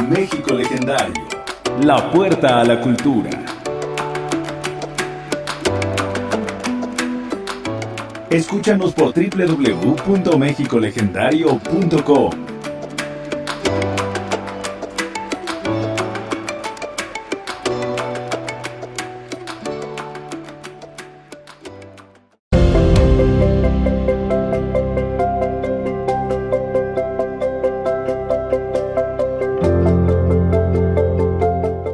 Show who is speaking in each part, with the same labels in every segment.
Speaker 1: México Legendario, la puerta a la cultura. Escúchanos por www.mexicolegendario.com.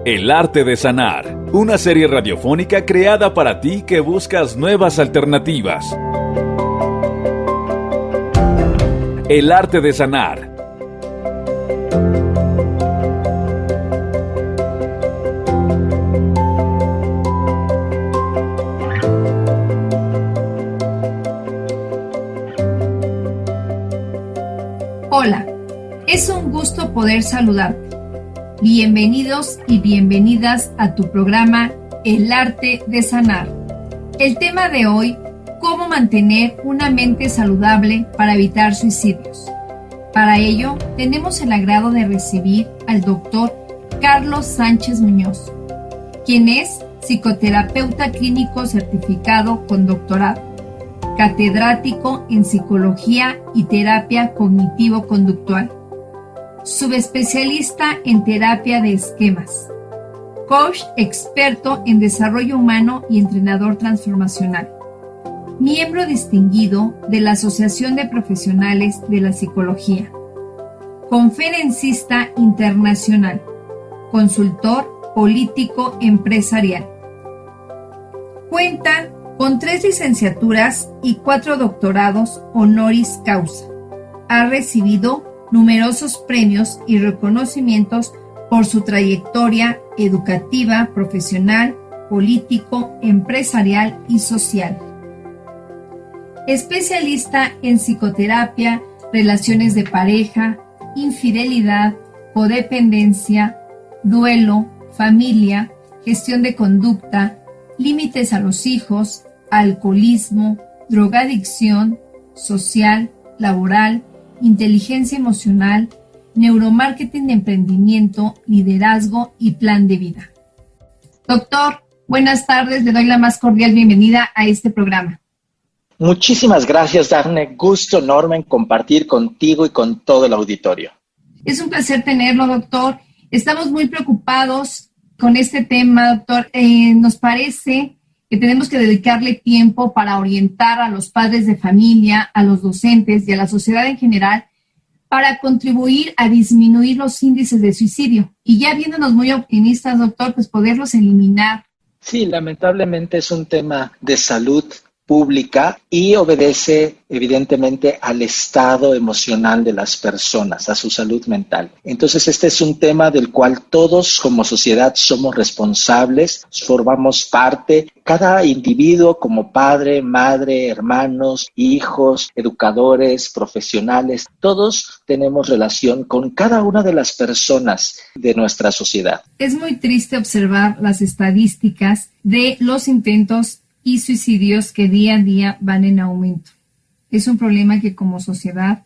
Speaker 1: El arte de sanar, una serie radiofónica creada para ti que buscas nuevas alternativas. El arte de sanar.
Speaker 2: Hola, es un gusto poder saludarte. Bienvenidos y bienvenidas a tu programa El arte de sanar. El tema de hoy, cómo mantener una mente saludable para evitar suicidios. Para ello, tenemos el agrado de recibir al doctor Carlos Sánchez Muñoz, quien es psicoterapeuta clínico certificado con doctorado, catedrático en psicología y terapia cognitivo-conductual, subespecialista en terapia de esquemas, coach experto en desarrollo humano y entrenador transformacional, miembro distinguido de la Asociación de Profesionales de la Psicología, conferencista internacional, consultor político empresarial. Cuenta con 3 licenciaturas y 4 doctorados honoris causa. Ha recibido numerosos premios y reconocimientos por su trayectoria educativa, profesional, político, empresarial y social. Especialista en psicoterapia, relaciones de pareja, infidelidad, codependencia, duelo, familia, gestión de conducta, límites a los hijos, alcoholismo, drogadicción, social, laboral, inteligencia emocional, neuromarketing de emprendimiento, liderazgo y plan de vida. Doctor, buenas tardes, le doy la más cordial bienvenida a este programa.
Speaker 3: Muchísimas gracias, Dafne. Gusto enorme en compartir contigo y con todo el auditorio.
Speaker 2: Es un placer tenerlo, doctor. Estamos muy preocupados con este tema, doctor. Nos parece que tenemos que dedicarle tiempo para orientar a los padres de familia, a los docentes y a la sociedad en general para contribuir a disminuir los índices de suicidio. Y ya viéndonos muy optimistas, doctor, pues poderlos eliminar.
Speaker 3: Sí, lamentablemente es un tema de salud pública y obedece evidentemente al estado emocional de las personas, a su salud mental. Entonces este es un tema del cual todos como sociedad somos responsables, formamos parte, cada individuo como padre, madre, hermanos, hijos, educadores, profesionales, todos tenemos relación con cada una de las personas de nuestra sociedad.
Speaker 2: Es muy triste observar las estadísticas de los intentos y suicidios que día a día van en aumento. Es un problema que como sociedad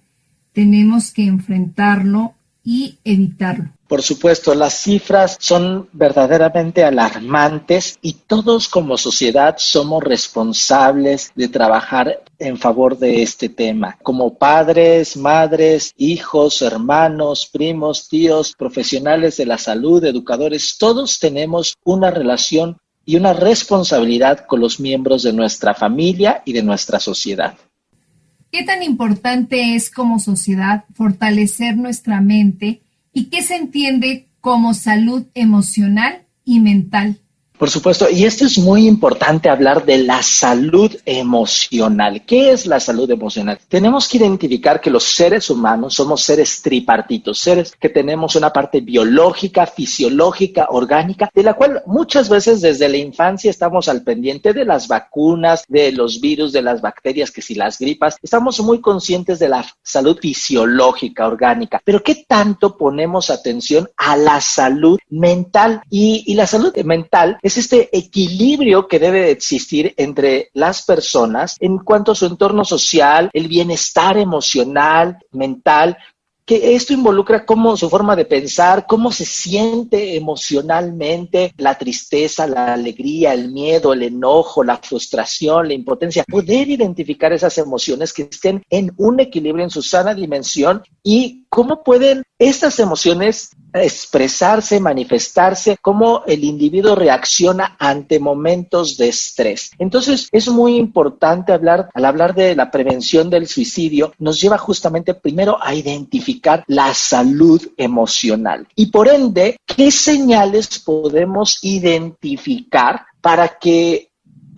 Speaker 2: tenemos que enfrentarlo y evitarlo.
Speaker 3: Por supuesto, las cifras son verdaderamente alarmantes y todos como sociedad somos responsables de trabajar en favor de este tema. Como padres, madres, hijos, hermanos, primos, tíos, profesionales de la salud, educadores, todos tenemos una relación y una responsabilidad con los miembros de nuestra familia y de nuestra sociedad.
Speaker 2: ¿Qué tan importante es como sociedad fortalecer nuestra mente y qué se entiende como salud emocional y mental?
Speaker 3: Por supuesto, y esto es muy importante hablar de la salud emocional. ¿Qué es la salud emocional? Tenemos que identificar que los seres humanos somos seres tripartitos, seres que tenemos una parte biológica, fisiológica, orgánica, de la cual muchas veces desde la infancia estamos al pendiente de las vacunas, de los virus, de las bacterias, que si las gripas, estamos muy conscientes de la salud fisiológica, orgánica, pero ¿qué tanto ponemos atención a la salud mental? Y la salud mental es este equilibrio que debe existir entre las personas en cuanto a su entorno social, el bienestar emocional, mental, que esto involucra cómo su forma de pensar, cómo se siente emocionalmente, la tristeza, la alegría, el miedo, el enojo, la frustración, la impotencia. Poder identificar esas emociones que estén en un equilibrio, en su sana dimensión, y cómo pueden estas emociones expresarse, manifestarse, cómo el individuo reacciona ante momentos de estrés. Entonces, es muy importante al hablar de la prevención del suicidio, nos lleva justamente primero a identificar la salud emocional y por ende, ¿qué señales podemos identificar para que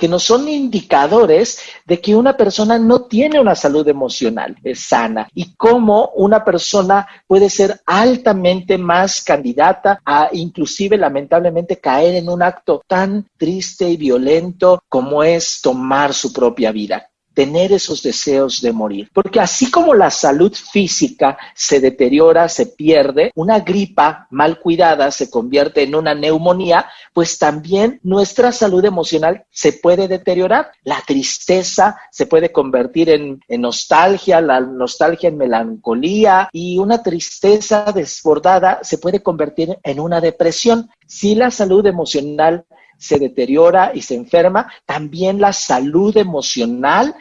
Speaker 3: no son indicadores de que una persona no tiene una salud emocional sana y cómo una persona puede ser altamente más candidata a inclusive lamentablemente caer en un acto tan triste y violento como es tomar su propia vida? Tener esos deseos de morir. Porque así como la salud física se deteriora, se pierde, una gripa mal cuidada se convierte en una neumonía, pues también nuestra salud emocional se puede deteriorar. La tristeza se puede convertir en nostalgia, la nostalgia en melancolía y una tristeza desbordada se puede convertir en una depresión. Si la salud emocional se deteriora y se enferma, también la salud emocional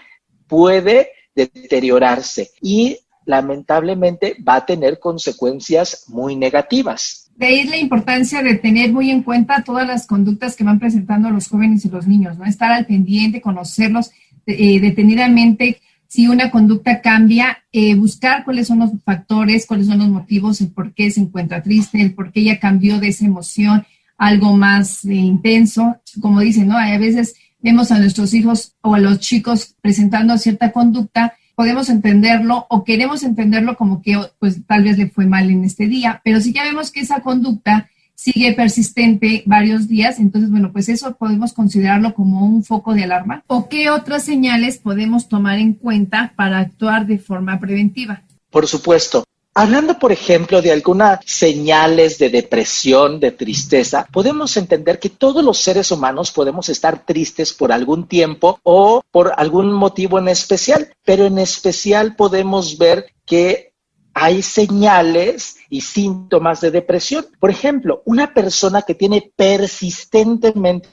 Speaker 3: puede deteriorarse y lamentablemente va a tener consecuencias muy negativas.
Speaker 2: De ahí es la importancia de tener muy en cuenta todas las conductas que van presentando los jóvenes y los niños, ¿no? Estar al pendiente, conocerlos detenidamente. Si una conducta cambia, buscar cuáles son los factores, cuáles son los motivos, el por qué se encuentra triste, el por qué ya cambió de esa emoción a algo más intenso. Como dicen, ¿no? A veces vemos a nuestros hijos o a los chicos presentando cierta conducta, podemos entenderlo o queremos entenderlo como que pues tal vez le fue mal en este día, pero si ya vemos que esa conducta sigue persistente varios días, entonces bueno, pues eso podemos considerarlo como un foco de alarma. ¿O qué otras señales podemos tomar en cuenta para actuar de forma preventiva?
Speaker 3: Por supuesto. Hablando, por ejemplo, de algunas señales de depresión, de tristeza, podemos entender que todos los seres humanos podemos estar tristes por algún tiempo o por algún motivo en especial, pero en especial podemos ver que hay señales y síntomas de depresión. Por ejemplo, una persona que tiene persistentemente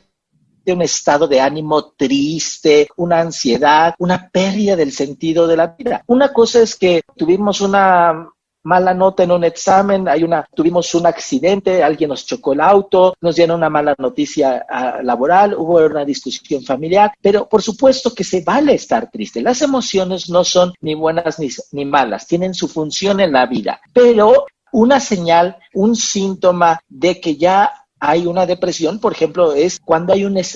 Speaker 3: un estado de ánimo triste, una ansiedad, una pérdida del sentido de la vida. Una cosa es que tuvimos una mala nota en un examen, tuvimos un accidente, alguien nos chocó el auto, nos dieron una mala noticia laboral, hubo una discusión familiar, pero por supuesto que se vale estar triste. Las emociones no son ni buenas ni malas, tienen su función en la vida, pero una señal, un síntoma de que ya hay una depresión, por ejemplo, es cuando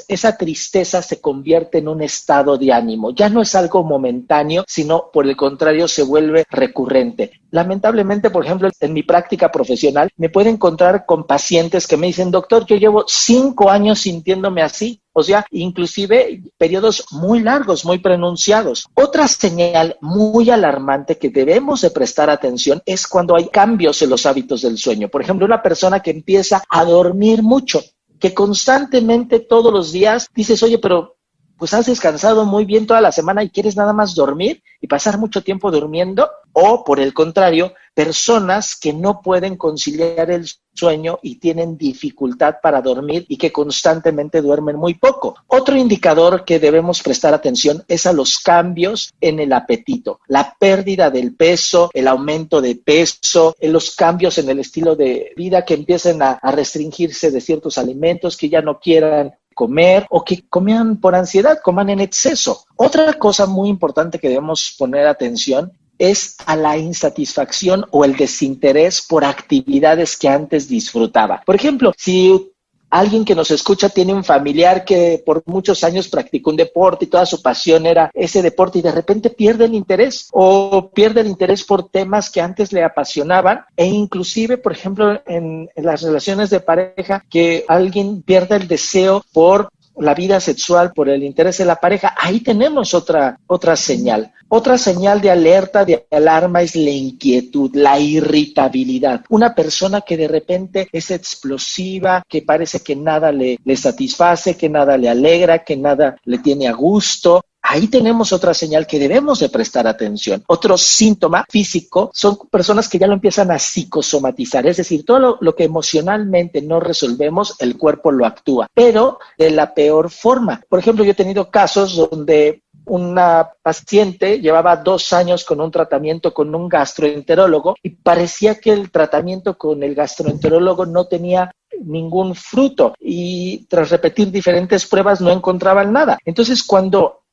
Speaker 3: esa tristeza se convierte en un estado de ánimo. Ya no es algo momentáneo, sino por el contrario se vuelve recurrente. Lamentablemente, por ejemplo, en mi práctica profesional me puedo encontrar con pacientes que me dicen, doctor, yo llevo 5 años sintiéndome así. O sea, inclusive periodos muy largos, muy pronunciados. Otra señal muy alarmante que debemos de prestar atención es cuando hay cambios en los hábitos del sueño. Por ejemplo, una persona que empieza a dormir mucho, que constantemente todos los días dices, oye, pero pues has descansado muy bien toda la semana y quieres nada más dormir y pasar mucho tiempo durmiendo, o por el contrario, personas que no pueden conciliar el sueño y tienen dificultad para dormir y que constantemente duermen muy poco. Otro indicador que debemos prestar atención es a los cambios en el apetito, la pérdida del peso, el aumento de peso, los cambios en el estilo de vida que empiecen a restringirse de ciertos alimentos, que ya no quieran comer o que coman por ansiedad, coman en exceso. Otra cosa muy importante que debemos poner atención es a la insatisfacción o el desinterés por actividades que antes disfrutaba. Por ejemplo, si alguien que nos escucha tiene un familiar que por muchos años practicó un deporte y toda su pasión era ese deporte y de repente pierde el interés o pierde el interés por temas que antes le apasionaban e inclusive, por ejemplo, en las relaciones de pareja, que alguien pierda el deseo por la vida sexual, por el interés de la pareja, ahí tenemos otra señal. Otra señal de alerta, de alarma, es la inquietud, la irritabilidad. Una persona que de repente es explosiva, que parece que nada le satisface, que nada le alegra, que nada le tiene a gusto. Ahí tenemos otra señal que debemos de prestar atención. Otro síntoma físico son personas que ya lo empiezan a psicosomatizar, es decir, todo lo que emocionalmente no resolvemos, el cuerpo lo actúa, pero de la peor forma. Por ejemplo, yo he tenido casos donde una paciente llevaba 2 años con un tratamiento con un gastroenterólogo y parecía que el tratamiento con el gastroenterólogo no tenía ningún fruto y tras repetir diferentes pruebas no encontraban nada. Entonces, cuando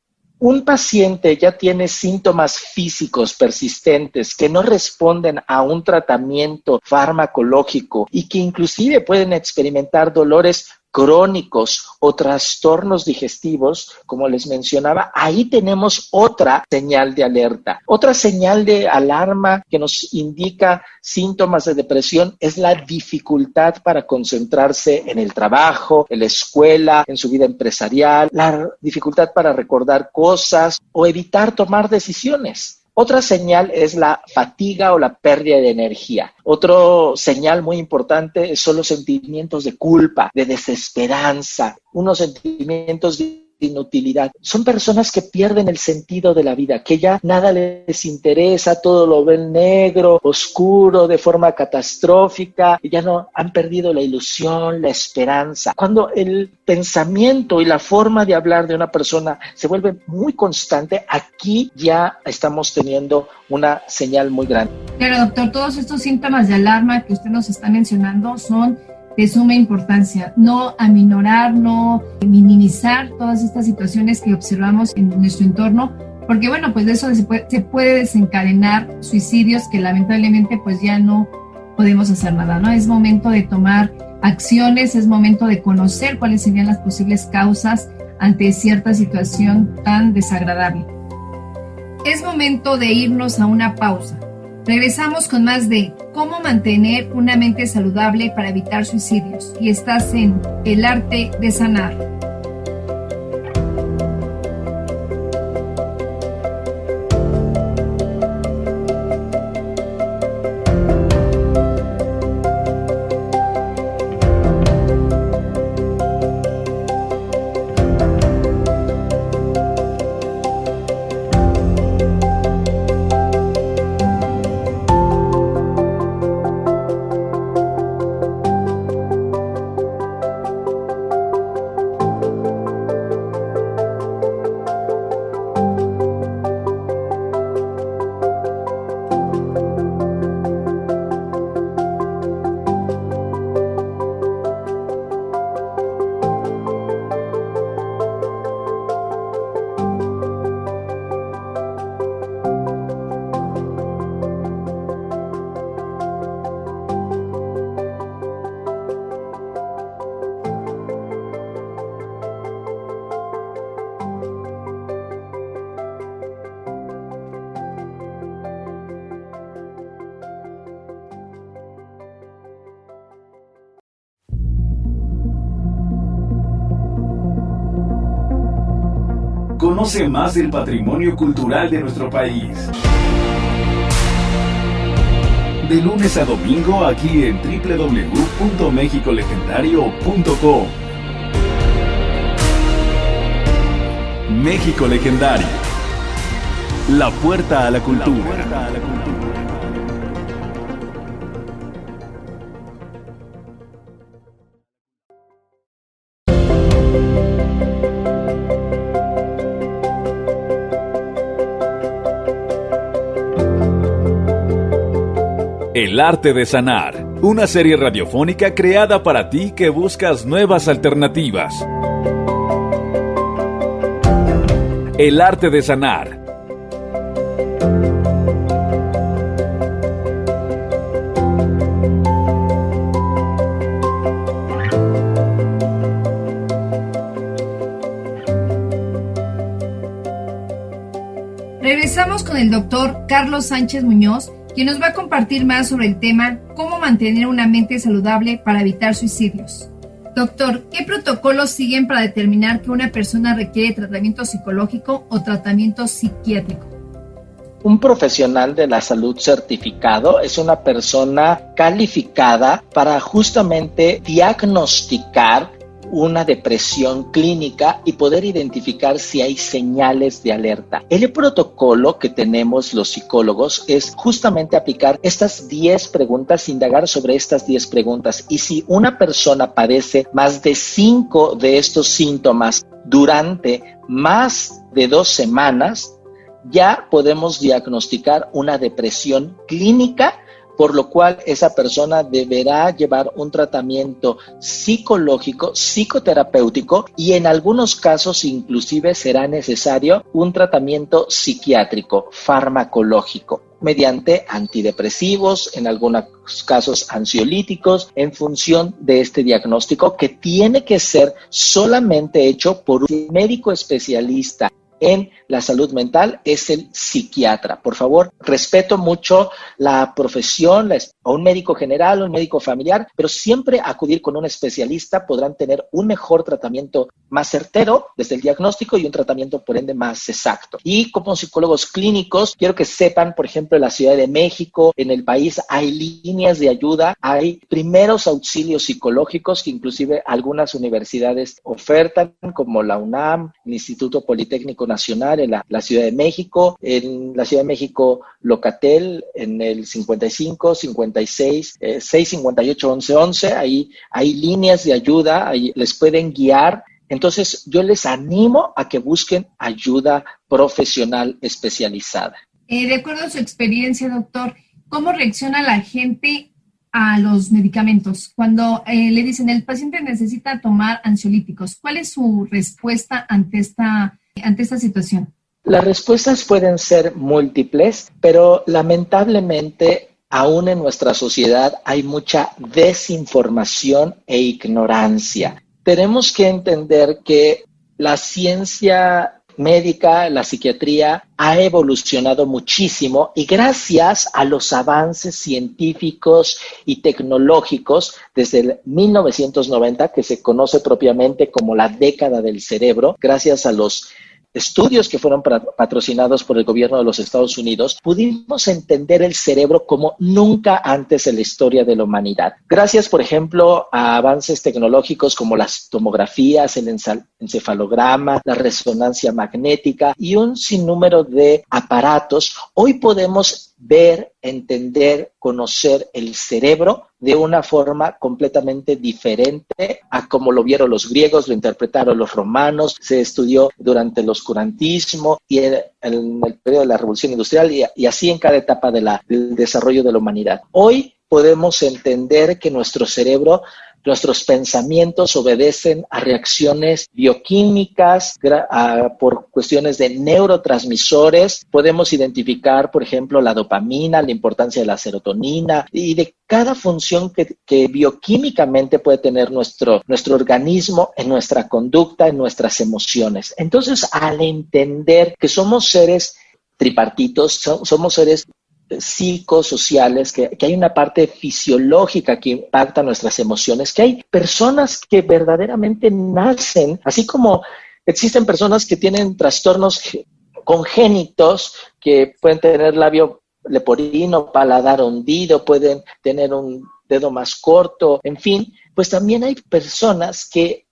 Speaker 3: un paciente ya tiene síntomas físicos persistentes que no responden a un tratamiento farmacológico y que inclusive pueden experimentar dolores crónicos o trastornos digestivos, como les mencionaba, ahí tenemos otra señal de alerta. Otra señal de alarma que nos indica síntomas de depresión es la dificultad para concentrarse en el trabajo, en la escuela, en su vida empresarial, la dificultad para recordar cosas o evitar tomar decisiones. Otra señal es la fatiga o la pérdida de energía. Otro señal muy importante son los sentimientos de culpa, de desesperanza, unos sentimientos de inutilidad. Son personas que pierden el sentido de la vida, que ya nada les interesa, todo lo ven negro, oscuro, de forma catastrófica, y ya no han perdido la ilusión, la esperanza. Cuando el pensamiento y la forma de hablar de una persona se vuelve muy constante, aquí ya estamos teniendo una señal muy grande.
Speaker 2: Claro, doctor, todos estos síntomas de alarma que usted nos está mencionando son de suma importancia, no aminorar, no minimizar todas estas situaciones que observamos en nuestro entorno, porque bueno, pues de eso se puede desencadenar suicidios que lamentablemente pues ya no podemos hacer nada, ¿no? Es momento de tomar acciones, es momento de conocer cuáles serían las posibles causas ante cierta situación tan desagradable. Es momento de irnos a una pausa. Regresamos con más de cómo mantener una mente saludable para evitar suicidios. Y estás en El Arte de Sanar.
Speaker 1: Conoce más del patrimonio cultural de nuestro país. De lunes a domingo aquí en www.mexicolegendario.com. México Legendario. La puerta a la cultura. El Arte de Sanar, una serie radiofónica creada para ti que buscas nuevas alternativas. El Arte de Sanar.
Speaker 2: Regresamos con el doctor Carlos Sánchez Muñoz, quien nos va a compartir más sobre el tema cómo mantener una mente saludable para evitar suicidios. Doctor, ¿qué protocolos siguen para determinar que una persona requiere tratamiento psicológico o tratamiento psiquiátrico?
Speaker 3: Un profesional de la salud certificado es una persona calificada para justamente diagnosticar una depresión clínica y poder identificar si hay señales de alerta. El protocolo que tenemos los psicólogos es justamente aplicar estas 10 preguntas, indagar sobre estas 10 preguntas, y si una persona padece más de 5 de estos síntomas durante más de 2 semanas, ya podemos diagnosticar una depresión clínica, por lo cual esa persona deberá llevar un tratamiento psicológico, psicoterapéutico, y en algunos casos inclusive será necesario un tratamiento psiquiátrico, farmacológico, mediante antidepresivos, en algunos casos ansiolíticos, en función de este diagnóstico que tiene que ser solamente hecho por un médico especialista en la salud mental, es el psiquiatra. Por favor, respeto mucho la profesión, a un médico general, un médico familiar, pero siempre acudir con un especialista. Podrán tener un mejor tratamiento más certero desde el diagnóstico y un tratamiento por ende más exacto. Y como psicólogos clínicos, quiero que sepan, por ejemplo, en la Ciudad de México, en el país, hay líneas de ayuda, hay primeros auxilios psicológicos que inclusive algunas universidades ofertan, como la UNAM, el Instituto Politécnico Nacional en la Ciudad de México, en la Ciudad de México Locatel en el 55, 56, 658, 1111, ahí hay líneas de ayuda, ahí les pueden guiar. Entonces yo les animo a que busquen ayuda profesional especializada.
Speaker 2: De acuerdo a su experiencia, doctor, ¿cómo reacciona la gente a los medicamentos? Cuando le dicen el paciente necesita tomar ansiolíticos, ¿cuál es su respuesta ante esta situación?
Speaker 3: Las respuestas pueden ser múltiples, pero lamentablemente aún en nuestra sociedad hay mucha desinformación e ignorancia. Tenemos que entender que la ciencia médica, la psiquiatría, ha evolucionado muchísimo, y gracias a los avances científicos y tecnológicos desde el 1990, que se conoce propiamente como la década del cerebro, gracias a los estudios que fueron patrocinados por el gobierno de los Estados Unidos, pudimos entender el cerebro como nunca antes en la historia de la humanidad. Gracias, por ejemplo, a avances tecnológicos como las tomografías, el encefalograma, la resonancia magnética y un sinnúmero de aparatos, hoy podemos ver, entender, conocer el cerebro de una forma completamente diferente a como lo vieron los griegos, lo interpretaron los romanos, se estudió durante el oscurantismo y en el periodo de la Revolución Industrial y así en cada etapa del desarrollo de la humanidad. Hoy podemos entender que nuestro cerebro, nuestros pensamientos obedecen a reacciones bioquímicas, por cuestiones de neurotransmisores. Podemos identificar, por ejemplo, la dopamina, la importancia de la serotonina y de cada función que bioquímicamente puede tener nuestro organismo en nuestra conducta, en nuestras emociones. Entonces, al entender que somos seres tripartitos, somos seres psicosociales, que hay una parte fisiológica que impacta nuestras emociones, que hay personas que verdaderamente nacen, así como existen personas que tienen trastornos congénitos, que pueden tener labio leporino, paladar hundido, pueden tener un dedo más corto, en fin, pues también hay personas que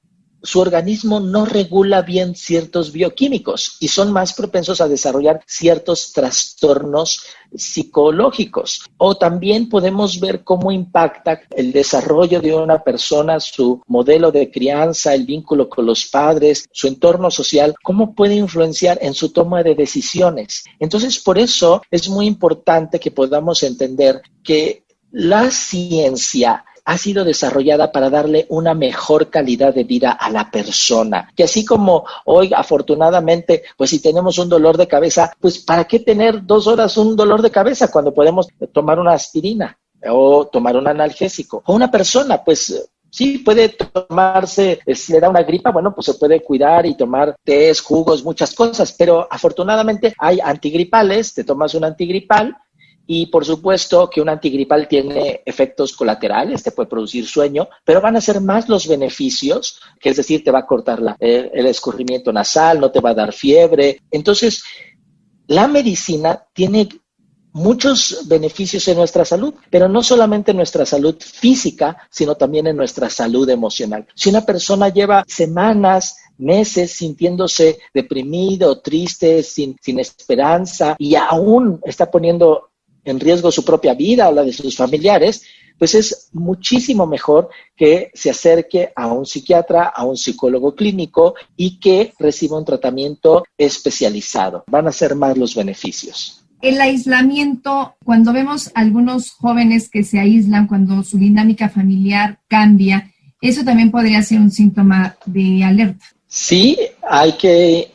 Speaker 3: su organismo no regula bien ciertos bioquímicos y son más propensos a desarrollar ciertos trastornos psicológicos. O también podemos ver cómo impacta el desarrollo de una persona, su modelo de crianza, el vínculo con los padres, su entorno social, cómo puede influenciar en su toma de decisiones. Entonces, por eso es muy importante que podamos entender que la ciencia ha sido desarrollada para darle una mejor calidad de vida a la persona. Que así como hoy, afortunadamente, pues si tenemos un dolor de cabeza, pues ¿para qué tener 2 horas un dolor de cabeza cuando podemos tomar una aspirina o tomar un analgésico? O una persona, pues sí, puede tomarse, si le da una gripa, bueno, pues se puede cuidar y tomar tés, jugos, muchas cosas, pero afortunadamente hay antigripales, te tomas un antigripal. Y por supuesto que un antigripal tiene efectos colaterales, te puede producir sueño, pero van a ser más los beneficios, que es decir, te va a cortar el escurrimiento nasal, no te va a dar fiebre. Entonces, la medicina tiene muchos beneficios en nuestra salud, pero no solamente en nuestra salud física, sino también en nuestra salud emocional. Si una persona lleva semanas, meses sintiéndose deprimido, triste, sin esperanza y aún está poniendo en riesgo su propia vida o la de sus familiares, pues es muchísimo mejor que se acerque a un psiquiatra, a un psicólogo clínico y que reciba un tratamiento especializado. Van a ser más los beneficios.
Speaker 2: El aislamiento, cuando vemos algunos jóvenes que se aíslan, cuando su dinámica familiar cambia, eso también podría ser un síntoma de alerta.
Speaker 3: Sí, hay que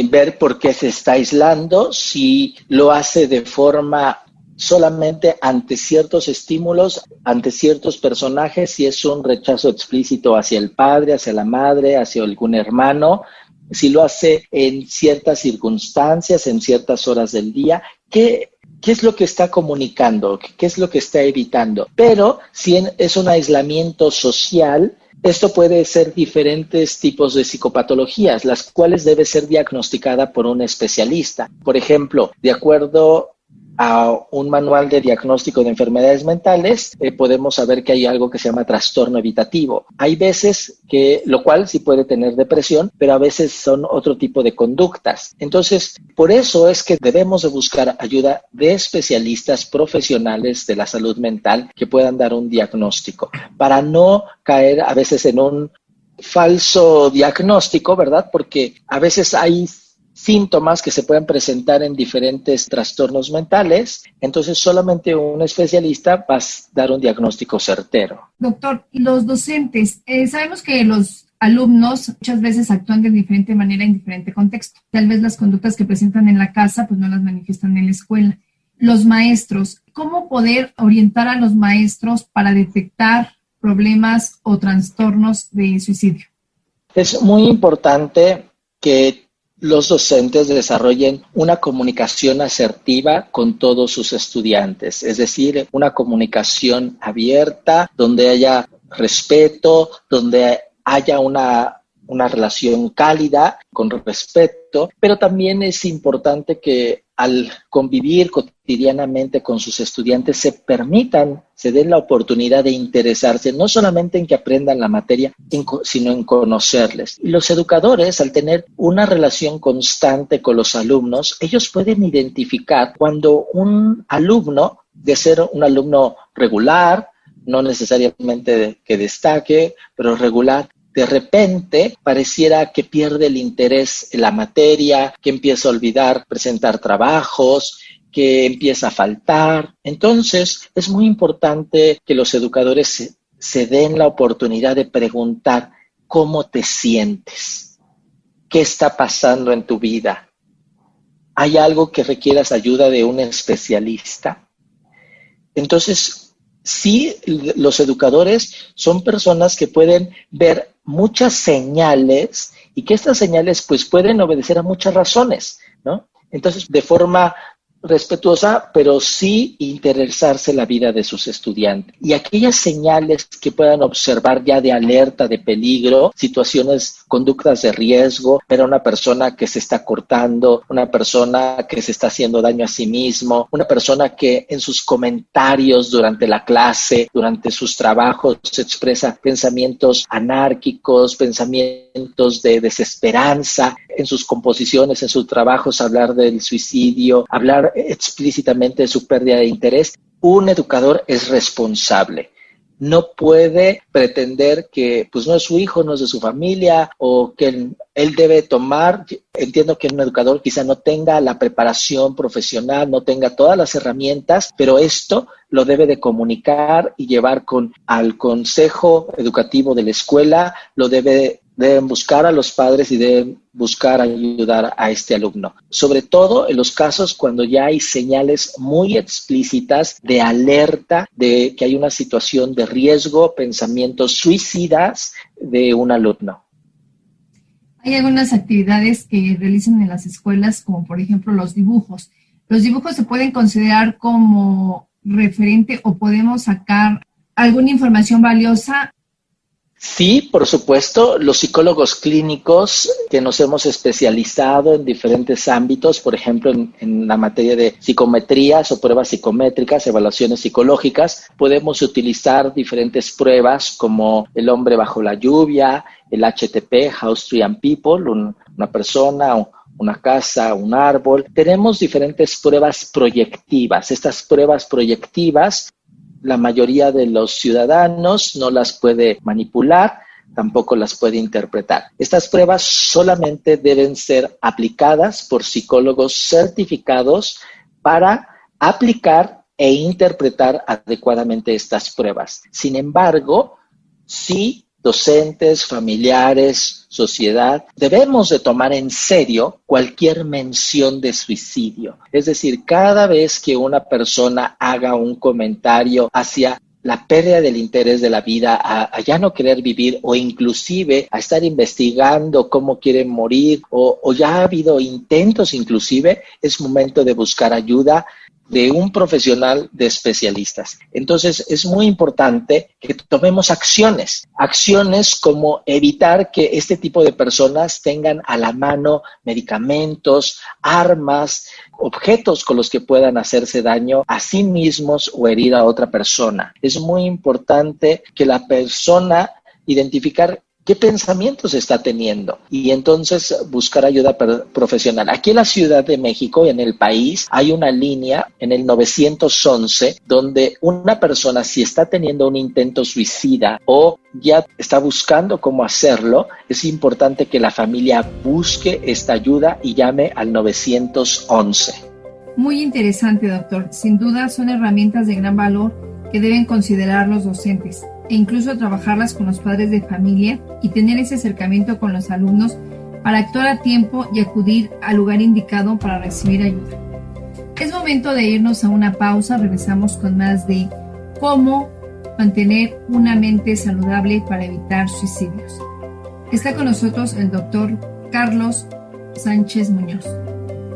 Speaker 3: ver por qué se está aislando, si lo hace de forma solamente ante ciertos estímulos, ante ciertos personajes, si es un rechazo explícito hacia el padre, hacia la madre, hacia algún hermano, si lo hace en ciertas circunstancias, en ciertas horas del día, ¿qué es lo que está comunicando? ¿Qué es lo que está evitando? Pero si es un aislamiento social, esto puede ser diferentes tipos de psicopatologías, las cuales debe ser diagnosticada por un especialista. Por ejemplo, de acuerdo a un manual de diagnóstico de enfermedades mentales, podemos saber que hay algo que se llama trastorno evitativo. Hay veces lo cual sí puede tener depresión, pero a veces son otro tipo de conductas. Entonces, por eso es que debemos de buscar ayuda de especialistas profesionales de la salud mental que puedan dar un diagnóstico, para no caer a veces en un falso diagnóstico, ¿verdad? Porque a veces hay síntomas que se pueden presentar en diferentes trastornos mentales, entonces solamente un especialista va a dar un diagnóstico certero.
Speaker 2: Doctor, los docentes, sabemos que los alumnos muchas veces actúan de diferente manera en diferente contexto. Tal vez las conductas que presentan en la casa pues no las manifiestan en la escuela. Los maestros, ¿cómo poder orientar a los maestros para detectar problemas o trastornos de suicidio?
Speaker 3: Es muy importante que los docentes desarrollen una comunicación asertiva con todos sus estudiantes, es decir, una comunicación abierta, donde haya respeto, donde haya una relación cálida, con respeto, pero también es importante que al convivir cotidianamente con sus estudiantes se den la oportunidad de interesarse, no solamente en que aprendan la materia, sino en conocerles. Y los educadores, al tener una relación constante con los alumnos, ellos pueden identificar cuando un alumno, de ser un alumno regular, no necesariamente que destaque, pero regular, de repente pareciera que pierde el interés en la materia, que empieza a olvidar presentar trabajos, que empieza a faltar. Entonces, es muy importante que los educadores se den la oportunidad de preguntar cómo te sientes, qué está pasando en tu vida. ¿Hay algo que requieras ayuda de un especialista? Entonces, sí, los educadores son personas que pueden ver muchas señales y que estas señales pues pueden obedecer a muchas razones, ¿no? Entonces, de forma respetuosa, pero sí interesarse en la vida de sus estudiantes. Y aquellas señales que puedan observar ya de alerta, de peligro, situaciones, conductas de riesgo, ver a una persona que se está cortando, una persona que se está haciendo daño a sí mismo, una persona que en sus comentarios durante la clase, durante sus trabajos, se expresa pensamientos anárquicos, pensamientos de desesperanza, en sus composiciones, en sus trabajos, hablar del suicidio, hablar explícitamente de su pérdida de interés. Un educador es responsable. No puede pretender que pues no es su hijo, no es de su familia, o que él debe tomar. Entiendo que un educador quizá no tenga la preparación profesional, no tenga todas las herramientas, pero esto lo debe de comunicar y llevar al consejo educativo de la escuela, deben buscar a los padres y deben buscar ayudar a este alumno. Sobre todo en los casos cuando ya hay señales muy explícitas de alerta de que hay una situación de riesgo, pensamientos suicidas de un alumno.
Speaker 2: Hay algunas actividades que realizan en las escuelas, como por ejemplo los dibujos. ¿Los dibujos se pueden considerar como referente o podemos sacar alguna información valiosa?
Speaker 3: Sí, por supuesto, los psicólogos clínicos que nos hemos especializado en diferentes ámbitos, por ejemplo, en la materia de psicometrías o pruebas psicométricas, evaluaciones psicológicas, podemos utilizar diferentes pruebas como el hombre bajo la lluvia, el HTP, House, Tree and People, una persona, una casa, un árbol. Tenemos diferentes pruebas proyectivas. Estas pruebas proyectivas, la mayoría de los ciudadanos no las puede manipular, tampoco las puede interpretar. Estas pruebas solamente deben ser aplicadas por psicólogos certificados para aplicar e interpretar adecuadamente estas pruebas. Sin embargo, sí, docentes, familiares, sociedad, debemos de tomar en serio cualquier mención de suicidio. Es decir, cada vez que una persona haga un comentario hacia la pérdida del interés de la vida, a ya no querer vivir o inclusive a estar investigando cómo quieren morir o ya ha habido intentos inclusive, es momento de buscar ayuda de un profesional de especialistas. Entonces, es muy importante que tomemos acciones como evitar que este tipo de personas tengan a la mano medicamentos, armas, objetos con los que puedan hacerse daño a sí mismos o herir a otra persona. Es muy importante que la persona identificar qué pensamientos está teniendo y entonces buscar ayuda profesional. Aquí en la Ciudad de México, en el país, hay una línea en el 911 donde una persona, si está teniendo un intento suicida o ya está buscando cómo hacerlo, es importante que la familia busque esta ayuda y llame al 911.
Speaker 2: Muy interesante, doctor. Sin duda son herramientas de gran valor que deben considerar los docentes e incluso trabajarlas con los padres de familia y tener ese acercamiento con los alumnos para actuar a tiempo y acudir al lugar indicado para recibir ayuda. Es momento de irnos a una pausa. Regresamos con más de cómo mantener una mente saludable para evitar suicidios. Está con nosotros el doctor Carlos Sánchez Muñoz.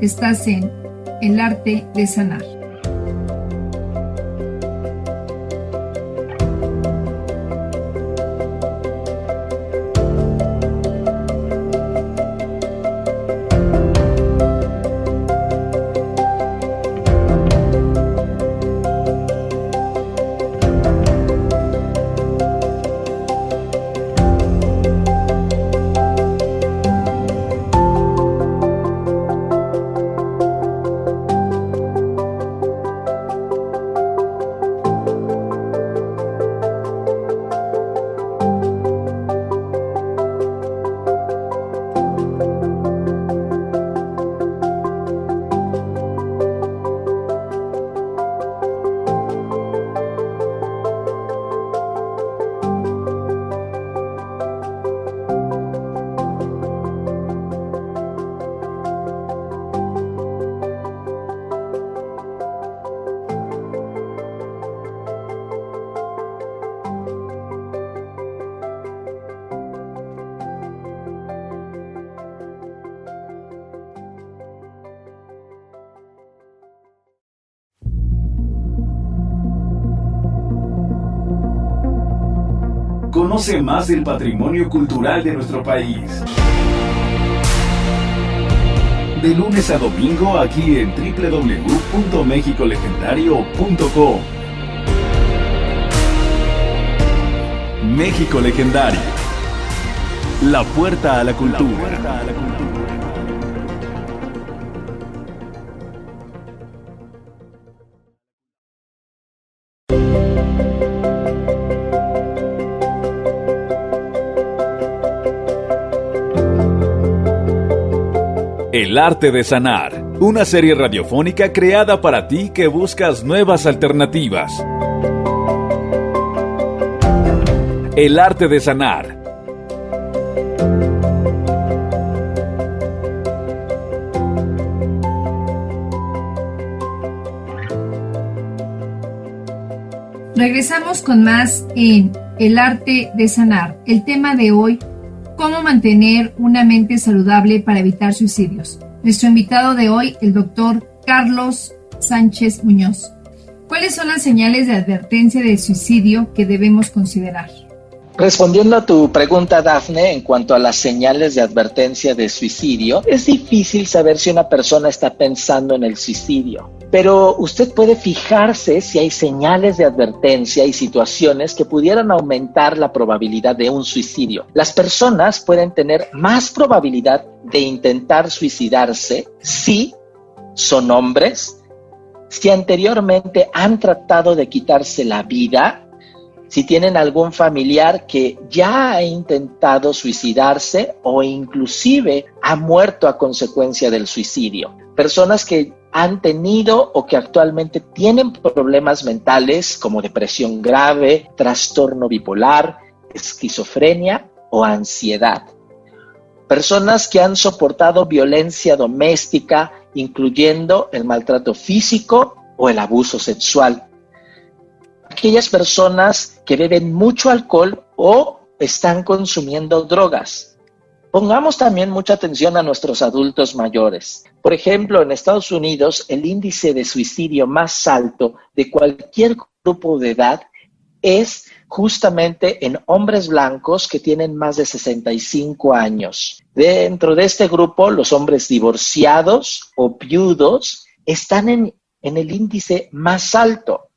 Speaker 2: Estás en El Arte de Sanar.
Speaker 1: Conoce más del patrimonio cultural de nuestro país. De lunes a domingo aquí en www.mexicolegendario.com. México Legendario. La puerta a la cultura. El Arte de Sanar, una serie radiofónica creada para ti que buscas nuevas alternativas. El Arte de Sanar.
Speaker 2: Regresamos con más en El Arte de Sanar. El tema de hoy: ¿cómo mantener una mente saludable para evitar suicidios? Nuestro invitado de hoy, el doctor Carlos Sánchez Muñoz. ¿Cuáles son las señales de advertencia de suicidio que debemos considerar?
Speaker 3: Respondiendo a tu pregunta, Dafne, en cuanto a las señales de advertencia de suicidio, es difícil saber si una persona está pensando en el suicidio, pero usted puede fijarse si hay señales de advertencia y situaciones que pudieran aumentar la probabilidad de un suicidio. Las personas pueden tener más probabilidad de intentar suicidarse si son hombres, si anteriormente han tratado de quitarse la vida, si tienen algún familiar que ya ha intentado suicidarse o inclusive ha muerto a consecuencia del suicidio. Personas que han tenido o que actualmente tienen problemas mentales como depresión grave, trastorno bipolar, esquizofrenia o ansiedad. Personas que han soportado violencia doméstica, incluyendo el maltrato físico o el abuso sexual. Aquellas personas que beben mucho alcohol o están consumiendo drogas. Pongamos también mucha atención a nuestros adultos mayores. Por ejemplo, en Estados Unidos, el índice de suicidio más alto de cualquier grupo de edad es justamente en hombres blancos que tienen más de 65 años. Dentro de este grupo, los hombres divorciados o viudos están en el índice más alto.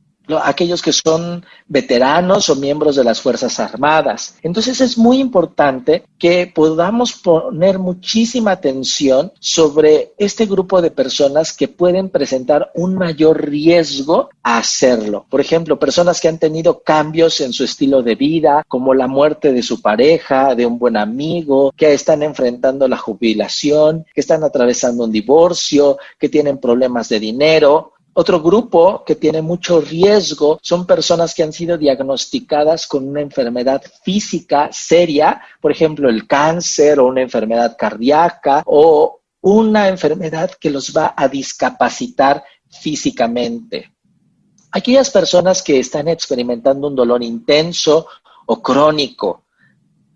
Speaker 3: Aquellos que son veteranos o miembros de las Fuerzas Armadas. Entonces es muy importante que podamos poner muchísima atención sobre este grupo de personas que pueden presentar un mayor riesgo a hacerlo. Por ejemplo, personas que han tenido cambios en su estilo de vida, como la muerte de su pareja, de un buen amigo, que están enfrentando la jubilación, que están atravesando un divorcio, que tienen problemas de dinero. Otro grupo que tiene mucho riesgo son personas que han sido diagnosticadas con una enfermedad física seria, por ejemplo, el cáncer o una enfermedad cardíaca o una enfermedad que los va a discapacitar físicamente. Aquellas personas que están experimentando un dolor intenso o crónico,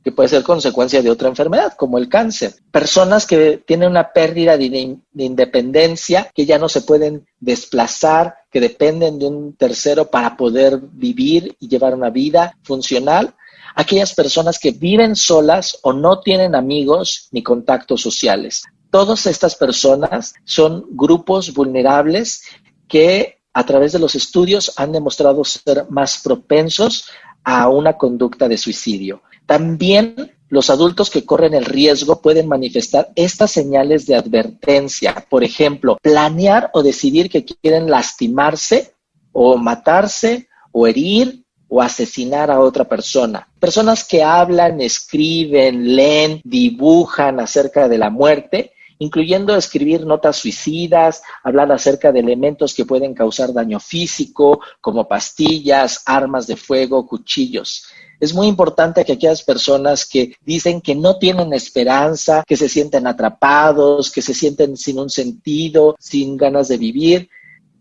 Speaker 3: que puede ser consecuencia de otra enfermedad, como el cáncer. Personas que tienen una pérdida de independencia, que ya no se pueden desplazar, que dependen de un tercero para poder vivir y llevar una vida funcional. Aquellas personas que viven solas o no tienen amigos ni contactos sociales. Todas estas personas son grupos vulnerables que a través de los estudios han demostrado ser más propensos a una conducta de suicidio. También los adultos que corren el riesgo pueden manifestar estas señales de advertencia. Por ejemplo, planear o decidir que quieren lastimarse o matarse o herir o asesinar a otra persona. Personas que hablan, escriben, leen, dibujan acerca de la muerte, incluyendo escribir notas suicidas, hablar acerca de elementos que pueden causar daño físico, como pastillas, armas de fuego, cuchillos. Es muy importante que aquellas personas que dicen que no tienen esperanza, que se sienten atrapados, que se sienten sin un sentido, sin ganas de vivir,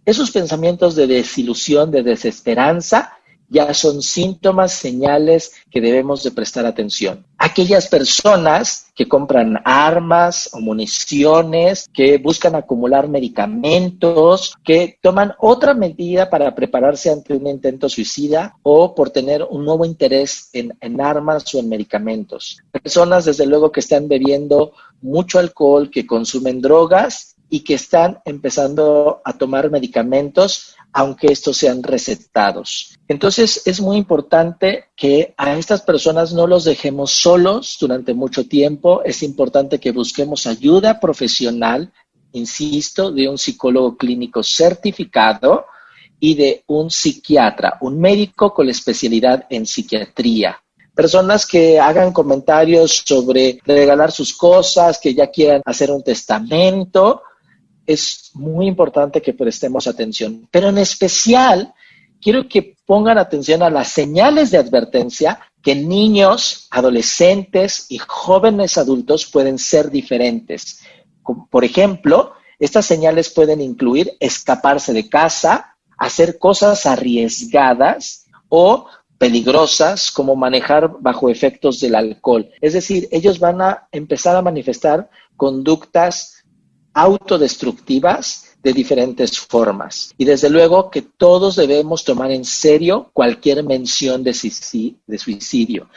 Speaker 3: esos pensamientos de desilusión, de desesperanza, ya son síntomas, señales que debemos de prestar atención. Aquellas personas que compran armas o municiones, que buscan acumular medicamentos, que toman otra medida para prepararse ante un intento suicida o por tener un nuevo interés en armas o en medicamentos. Personas, desde luego, que están bebiendo mucho alcohol, que consumen drogas y que están empezando a tomar medicamentos, aunque estos sean recetados. Entonces, es muy importante que a estas personas no los dejemos solos durante mucho tiempo. Es importante que busquemos ayuda profesional, insisto, de un psicólogo clínico certificado y de un psiquiatra, un médico con la especialidad en psiquiatría. Personas que hagan comentarios sobre regalar sus cosas, que ya quieran hacer un testamento. Es muy importante que prestemos atención, pero en especial quiero que pongan atención a las señales de advertencia que niños, adolescentes y jóvenes adultos pueden ser diferentes. Por ejemplo, estas señales pueden incluir escaparse de casa, hacer cosas arriesgadas o peligrosas como manejar bajo efectos del alcohol. Es decir, ellos van a empezar a manifestar conductas autodestructivas de diferentes formas. Y desde luego que todos debemos tomar en serio cualquier mención de suicidio.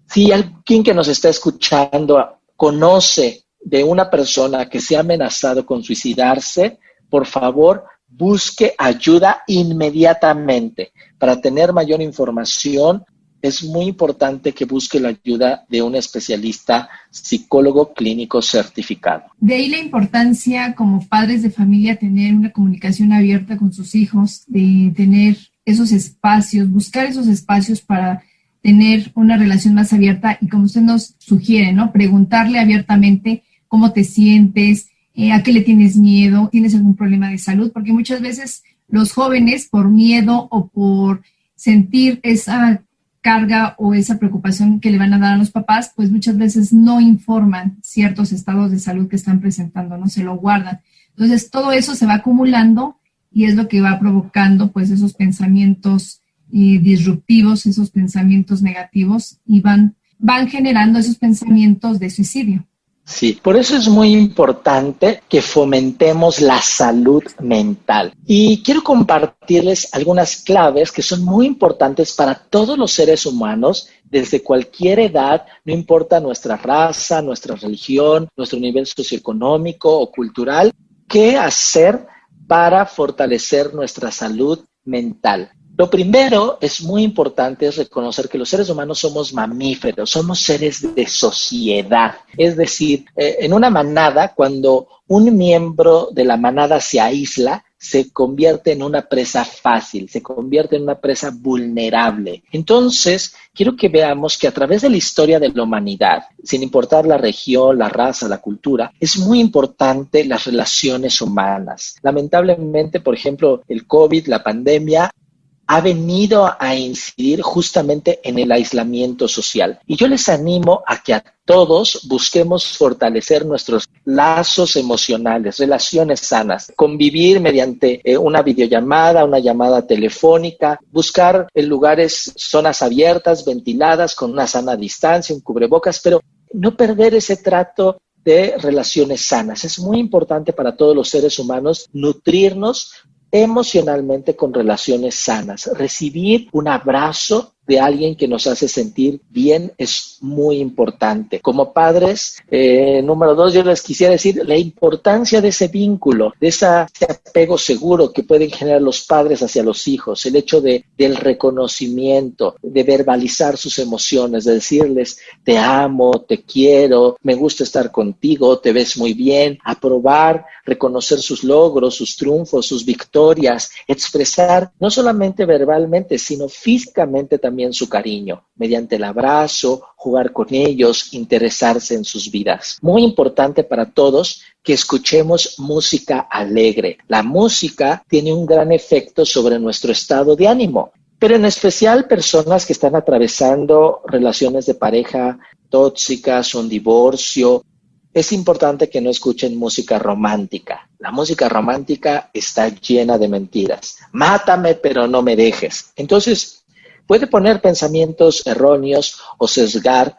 Speaker 3: Si alguien que nos está escuchando conoce de una persona que se ha amenazado con suicidarse, por favor, busque ayuda inmediatamente. Para tener mayor información, es muy importante que busque la ayuda de un especialista psicólogo clínico certificado.
Speaker 2: De ahí la importancia como padres de familia tener una comunicación abierta con sus hijos, de tener esos espacios, buscar esos espacios para tener una relación más abierta y como usted nos sugiere, ¿no? Preguntarle abiertamente cómo te sientes, a qué le tienes miedo, tienes algún problema de salud, porque muchas veces los jóvenes por miedo o por sentir esa carga o esa preocupación que le van a dar a los papás, pues muchas veces no informan ciertos estados de salud que están presentando, no se lo guardan. Entonces todo eso se va acumulando y es lo que va provocando pues esos pensamientos disruptivos, esos pensamientos negativos y van generando esos pensamientos de suicidio.
Speaker 3: Sí, por eso es muy importante que fomentemos la salud mental. Y quiero compartirles algunas claves que son muy importantes para todos los seres humanos desde cualquier edad, no importa nuestra raza, nuestra religión, nuestro nivel socioeconómico o cultural, qué hacer para fortalecer nuestra salud mental. Lo primero es muy importante es reconocer que los seres humanos somos mamíferos, somos seres de sociedad. Es decir, en una manada, cuando un miembro de la manada se aísla, se convierte en una presa fácil, se convierte en una presa vulnerable. Entonces, quiero que veamos que a través de la historia de la humanidad, sin importar la región, la raza, la cultura, es muy importante las relaciones humanas. Lamentablemente, por ejemplo, el COVID, la pandemia, ha venido a incidir justamente en el aislamiento social. Y yo les animo a que a todos busquemos fortalecer nuestros lazos emocionales, relaciones sanas, convivir mediante una videollamada, una llamada telefónica, buscar en lugares, zonas abiertas, ventiladas, con una sana distancia, un cubrebocas, pero no perder ese trato de relaciones sanas. Es muy importante para todos los seres humanos nutrirnos emocionalmente con relaciones sanas. Recibir un abrazo de alguien que nos hace sentir bien es muy importante. Como padres, número 2, yo les quisiera decir la importancia de ese vínculo, de ese apego seguro que pueden generar los padres hacia los hijos, el hecho del reconocimiento, de verbalizar sus emociones, de decirles te amo, te quiero, me gusta estar contigo, te ves muy bien, aprobar, reconocer sus logros, sus triunfos, sus victorias, expresar no solamente verbalmente, sino físicamente también su cariño, mediante el abrazo, jugar con ellos, interesarse en sus vidas. Muy importante para todos que escuchemos música alegre. La música tiene un gran efecto sobre nuestro estado de ánimo, pero en especial personas que están atravesando relaciones de pareja tóxicas, un divorcio. Es importante que no escuchen música romántica. La música romántica está llena de mentiras. Mátame, pero no me dejes. Entonces, puede poner pensamientos erróneos o sesgar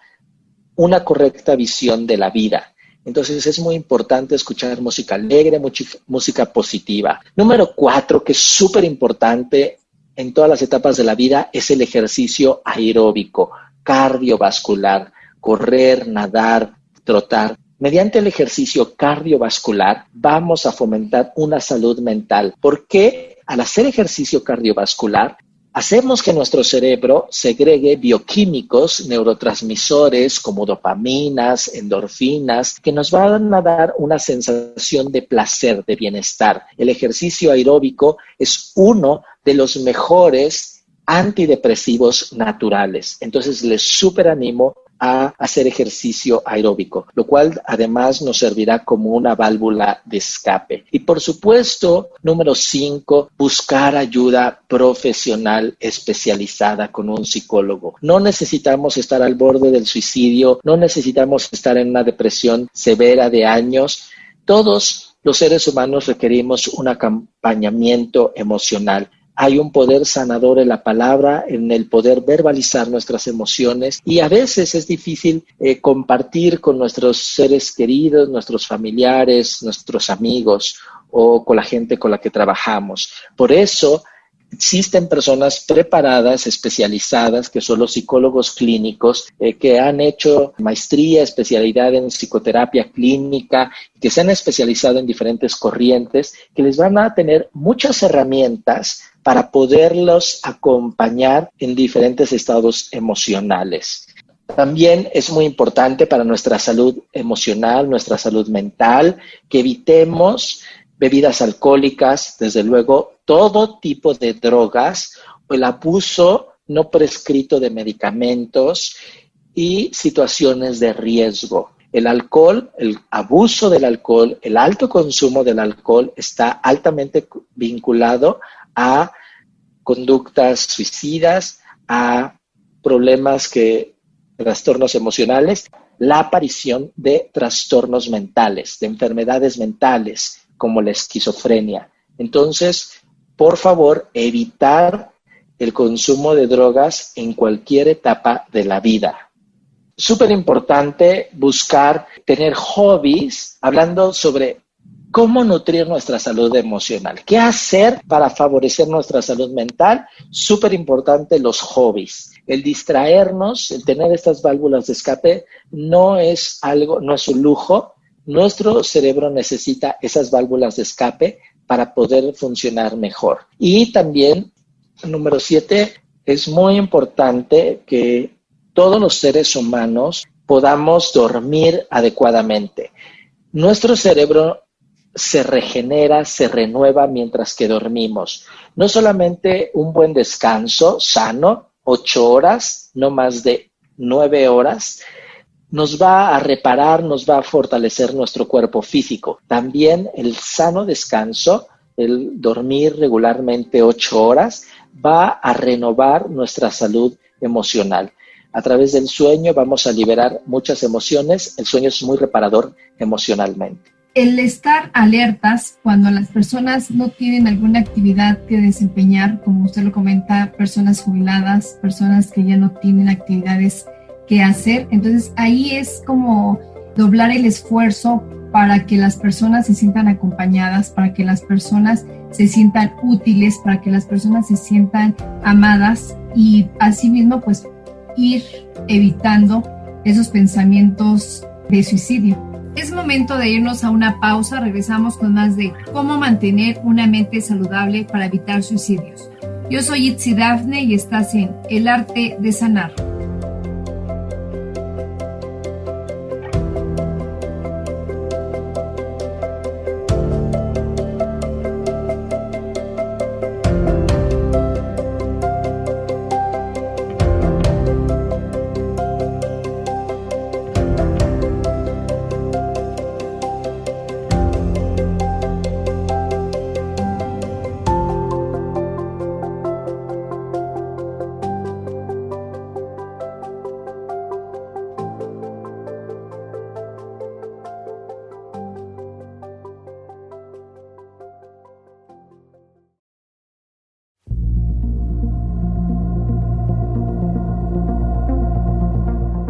Speaker 3: una correcta visión de la vida. Entonces es muy importante escuchar música alegre, música positiva. Número 4, que es súper importante en todas las etapas de la vida, es el ejercicio aeróbico, cardiovascular, correr, nadar, trotar. Mediante el ejercicio cardiovascular vamos a fomentar una salud mental, porque al hacer ejercicio cardiovascular hacemos que nuestro cerebro segregue bioquímicos, neurotransmisores como dopaminas, endorfinas, que nos van a dar una sensación de placer, de bienestar. El ejercicio aeróbico es uno de los mejores antidepresivos naturales. Entonces les súper animo a hacer ejercicio aeróbico, lo cual además nos servirá como una válvula de escape. Y por supuesto, número 5, buscar ayuda profesional especializada con un psicólogo. No necesitamos estar al borde del suicidio, no necesitamos estar en una depresión severa de años. Todos los seres humanos requerimos un acompañamiento emocional. Hay un poder sanador en la palabra, en el poder verbalizar nuestras emociones, y a veces es difícil compartir con nuestros seres queridos, nuestros familiares, nuestros amigos o con la gente con la que trabajamos. Por eso existen personas preparadas, especializadas, que son los psicólogos clínicos, que han hecho maestría, especialidad en psicoterapia clínica, que se han especializado en diferentes corrientes, que les van a tener muchas herramientas para poderlos acompañar en diferentes estados emocionales. También es muy importante para nuestra salud emocional, nuestra salud mental, que evitemos bebidas alcohólicas, desde luego, todo tipo de drogas, o el abuso no prescrito de medicamentos y situaciones de riesgo. El alcohol, el abuso del alcohol, el alto consumo del alcohol está altamente vinculado a conductas suicidas, a trastornos emocionales, la aparición de trastornos mentales, de enfermedades mentales, como la esquizofrenia. Entonces, por favor, evitar el consumo de drogas en cualquier etapa de la vida. Súper importante buscar tener hobbies, hablando sobre cómo nutrir nuestra salud emocional. ¿Qué hacer para favorecer nuestra salud mental? Súper importante los hobbies. El distraernos, el tener estas válvulas de escape, no es un lujo. Nuestro cerebro necesita esas válvulas de escape para poder funcionar mejor. Y también, número 7, es muy importante que todos los seres humanos podamos dormir adecuadamente. Nuestro cerebro se regenera, se renueva mientras que dormimos. No solamente un buen descanso sano, 8 horas, no más de 9 horas, nos va a reparar, nos va a fortalecer nuestro cuerpo físico. También el sano descanso, el dormir regularmente 8 horas, va a renovar nuestra salud emocional. A través del sueño vamos a liberar muchas emociones. El sueño es muy reparador emocionalmente.
Speaker 2: El estar alertas cuando las personas no tienen alguna actividad que desempeñar, como usted lo comenta, personas jubiladas, personas que ya no tienen actividades que hacer. Entonces ahí es como doblar el esfuerzo para que las personas se sientan acompañadas, para que las personas se sientan útiles, para que las personas se sientan amadas y asimismo pues ir evitando esos pensamientos de suicidio. Es momento de irnos a una pausa. Regresamos con más de cómo mantener una mente saludable para evitar suicidios. Yo soy Itzi Dafne y estás en El Arte de Sanar.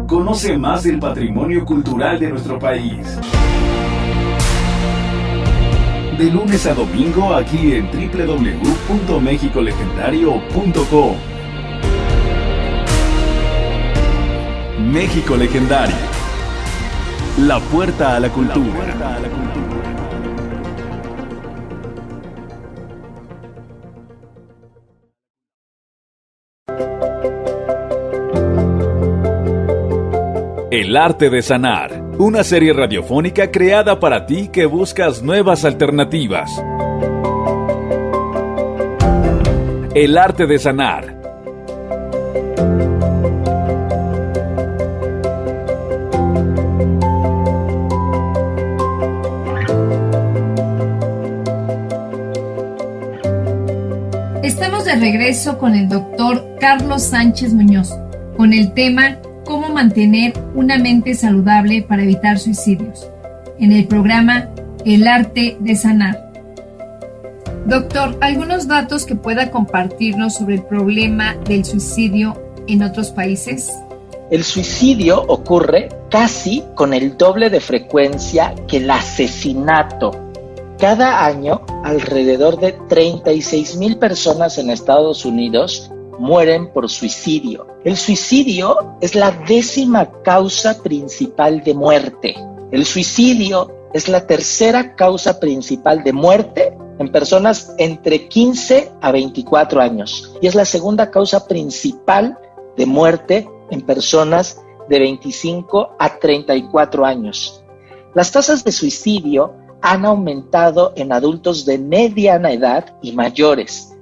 Speaker 1: Conoce más del patrimonio cultural de nuestro país. De lunes a domingo aquí en www.mexicolegendario.com. México Legendario. La puerta a la cultura. El Arte de Sanar, una serie radiofónica creada para ti que buscas nuevas alternativas. El Arte de Sanar.
Speaker 2: Estamos de regreso con el doctor Carlos Sánchez Muñoz, con el tema ¿Cómo mantener una mente saludable para evitar suicidios?, en el programa El Arte de Sanar. Doctor, ¿algunos datos que pueda compartirnos sobre el problema del suicidio en otros países?
Speaker 3: El suicidio ocurre casi con el doble de frecuencia que el asesinato. Cada año, alrededor de 36,000 personas en Estados Unidos mueren por suicidio. El suicidio es la 10ª causa principal de muerte. El suicidio es la 3ª causa principal de muerte en personas entre 15 a 24 años y es la 2ª causa principal de muerte en personas de 25 a 34 años. Las tasas de suicidio han aumentado en adultos de mediana edad y mayores.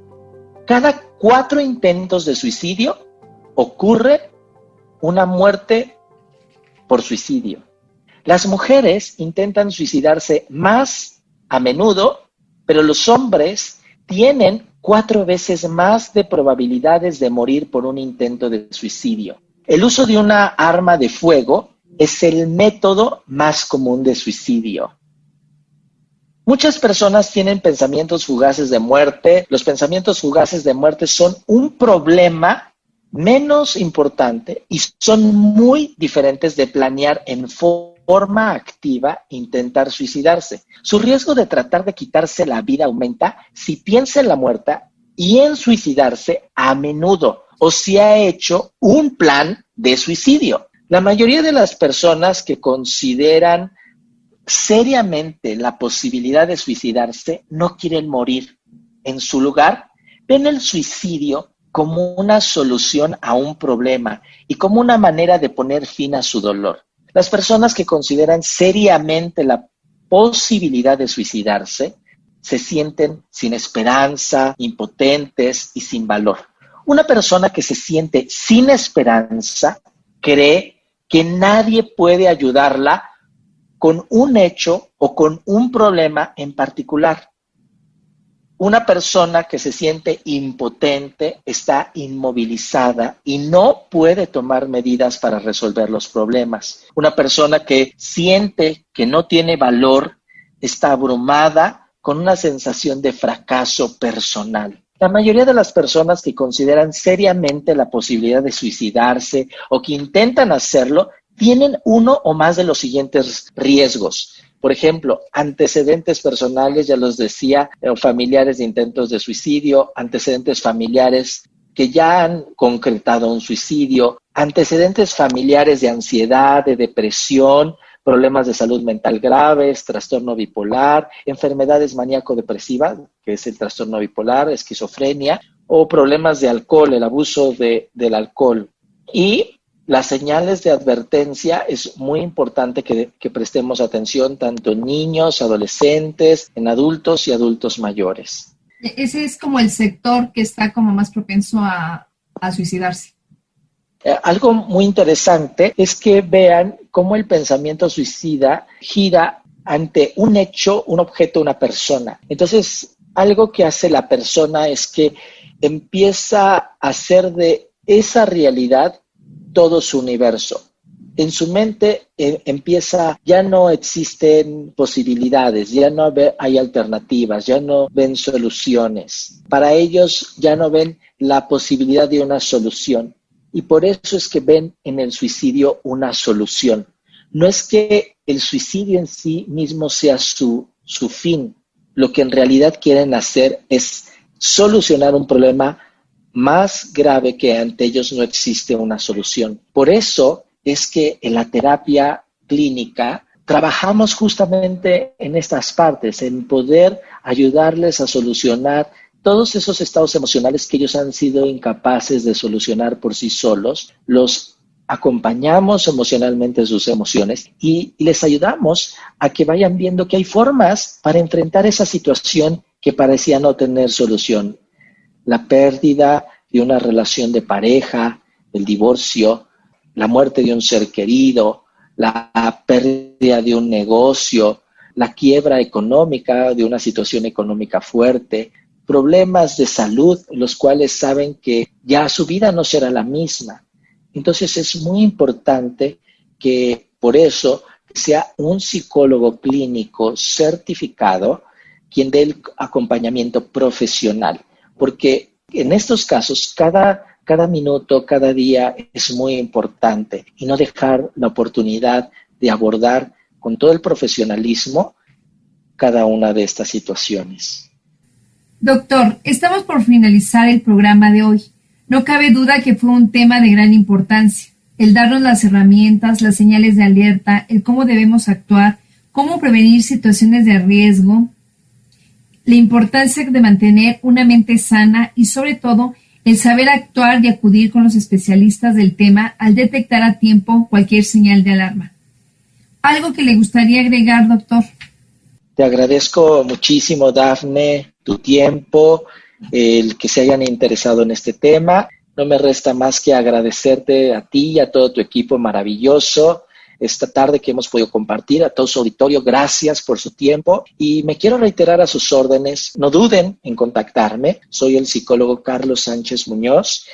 Speaker 3: Cada 4 intentos de suicidio ocurre una muerte por suicidio. Las mujeres intentan suicidarse más a menudo, pero los hombres tienen 4 veces más de probabilidades de morir por un intento de suicidio. El uso de una arma de fuego es el método más común de suicidio. Muchas personas tienen pensamientos fugaces de muerte. Los pensamientos fugaces de muerte son un problema menos importante y son muy diferentes de planear en forma activa intentar suicidarse. Su riesgo de tratar de quitarse la vida aumenta si piensa en la muerte y en suicidarse a menudo o si ha hecho un plan de suicidio. La mayoría de las personas que consideran seriamente la posibilidad de suicidarse no quieren morir. En su lugar, ven el suicidio como una solución a un problema y como una manera de poner fin a su dolor. Las personas que consideran seriamente la posibilidad de suicidarse se sienten sin esperanza, impotentes y sin valor. Una persona que se siente sin esperanza cree que nadie puede ayudarla con un hecho o con un problema en particular. Una persona que se siente impotente está inmovilizada y no puede tomar medidas para resolver los problemas. Una persona que siente que no tiene valor está abrumada con una sensación de fracaso personal. La mayoría de las personas que consideran seriamente la posibilidad de suicidarse o que intentan hacerlo tienen uno o más de los siguientes riesgos. Por ejemplo, antecedentes personales, ya los decía, familiares de intentos de suicidio, antecedentes familiares que ya han concretado un suicidio, antecedentes familiares de ansiedad, de depresión, problemas de salud mental graves, trastorno bipolar, enfermedades maníaco-depresivas, que es el trastorno bipolar, esquizofrenia, o problemas de alcohol, el abuso del alcohol. Y las señales de advertencia es muy importante que prestemos atención tanto en niños, adolescentes, en adultos y adultos mayores.
Speaker 2: Ese es como el sector que está como más propenso a suicidarse.
Speaker 3: Algo muy interesante es que vean cómo el pensamiento suicida gira ante un hecho, un objeto, una persona. Entonces, algo que hace la persona es que empieza a hacer de esa realidad todo su universo. En su mente ya no existen posibilidades, ya no hay alternativas, ya no ven soluciones. Para ellos ya no ven la posibilidad de una solución. Y por eso es que ven en el suicidio una solución. No es que el suicidio en sí mismo sea su fin. Lo que en realidad quieren hacer es solucionar un problema más grave que ante ellos no existe una solución. Por eso es que en la terapia clínica trabajamos justamente en estas partes, en poder ayudarles a solucionar todos esos estados emocionales que ellos han sido incapaces de solucionar por sí solos. Los acompañamos emocionalmente sus emociones y les ayudamos a que vayan viendo que hay formas para enfrentar esa situación que parecía no tener solución. La pérdida de una relación de pareja, el divorcio, la muerte de un ser querido, la pérdida de un negocio, la quiebra económica de una situación económica fuerte, problemas de salud, los cuales saben que ya su vida no será la misma. Entonces es muy importante que por eso sea un psicólogo clínico certificado quien dé el acompañamiento profesional, porque en estos casos cada minuto, cada día es muy importante y no dejar la oportunidad de abordar con todo el profesionalismo cada una de estas situaciones.
Speaker 2: Doctor, estamos por finalizar el programa de hoy. No cabe duda que fue un tema de gran importancia. El darnos las herramientas, las señales de alerta, el cómo debemos actuar, cómo prevenir situaciones de riesgo, la importancia de mantener una mente sana y sobre todo el saber actuar y acudir con los especialistas del tema al detectar a tiempo cualquier señal de alarma. ¿Algo que le gustaría agregar, doctor?
Speaker 3: Te agradezco muchísimo, Dafne, tu tiempo, el que se hayan interesado en este tema. No me resta más que agradecerte a ti y a todo tu equipo maravilloso esta tarde que hemos podido compartir, a todo su auditorio. Gracias por su tiempo y me quiero reiterar a sus órdenes. No duden en contactarme. Soy el psicólogo Carlos Sánchez Muñoz.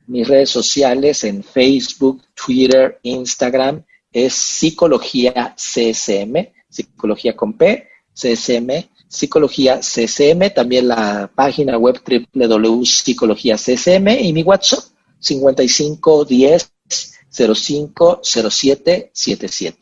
Speaker 3: Mis redes sociales en Facebook, Twitter, Instagram es Psicología CSM, Psicología con P, CSM, Psicología CSM, también la página web www.psicologiacsm y mi WhatsApp 5510 050777.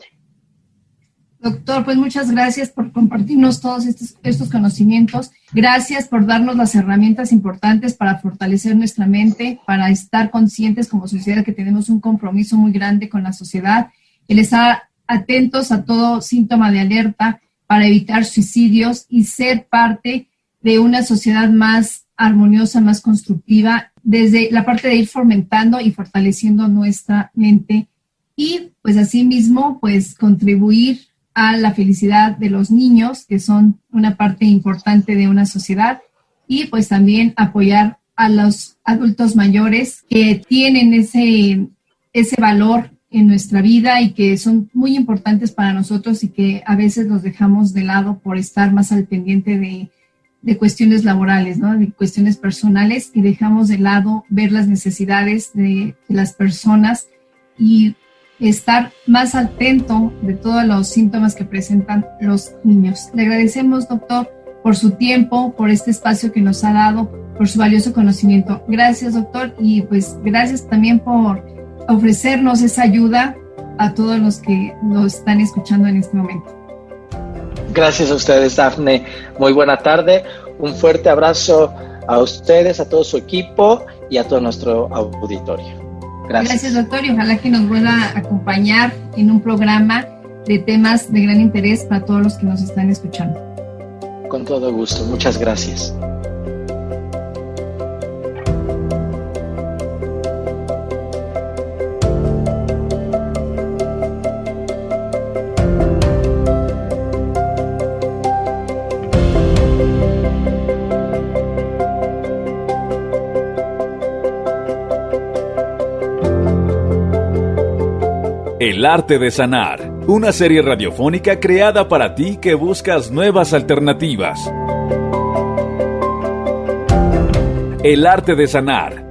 Speaker 2: Doctor, pues muchas gracias por compartirnos todos estos conocimientos. Gracias por darnos las herramientas importantes para fortalecer nuestra mente, para estar conscientes como sociedad que tenemos un compromiso muy grande con la sociedad, el estar atentos a todo síntoma de alerta para evitar suicidios y ser parte de una sociedad más armoniosa, más constructiva, desde la parte de ir fomentando y fortaleciendo nuestra mente y pues asimismo pues contribuir a la felicidad de los niños, que son una parte importante de una sociedad, y pues también apoyar a los adultos mayores que tienen ese valor en nuestra vida y que son muy importantes para nosotros y que a veces los dejamos de lado por estar más al pendiente de cuestiones laborales, ¿no? De cuestiones personales, y dejamos de lado ver las necesidades de las personas y estar más atento de todos los síntomas que presentan los niños. Le agradecemos, doctor, por su tiempo, por este espacio que nos ha dado, por su valioso conocimiento. Gracias, doctor, y pues gracias también por ofrecernos esa ayuda a todos los que nos están escuchando en este momento.
Speaker 3: Gracias a ustedes, Dafne. Muy buena tarde. Un fuerte abrazo a ustedes, a todo su equipo y a todo nuestro auditorio.
Speaker 2: Gracias, doctor, y ojalá que nos vuelva a acompañar en un programa de temas de gran interés para todos los que nos están escuchando.
Speaker 3: Con todo gusto. Muchas gracias.
Speaker 1: El arte de sanar, una serie radiofónica creada para ti que buscas nuevas alternativas. El arte de sanar.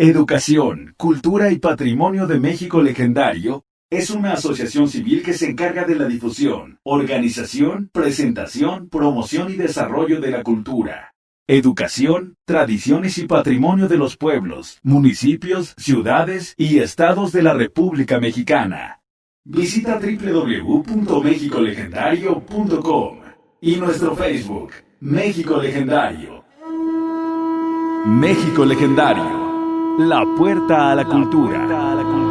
Speaker 1: Educación, cultura y patrimonio de México legendario Es una asociación civil que se encarga de la difusión, organización, presentación, promoción y desarrollo de la cultura, educación, tradiciones y patrimonio de los pueblos, municipios, ciudades y estados de la República Mexicana. Visita www.mexicolegendario.com y nuestro Facebook, México Legendario. México Legendario, la puerta a la cultura.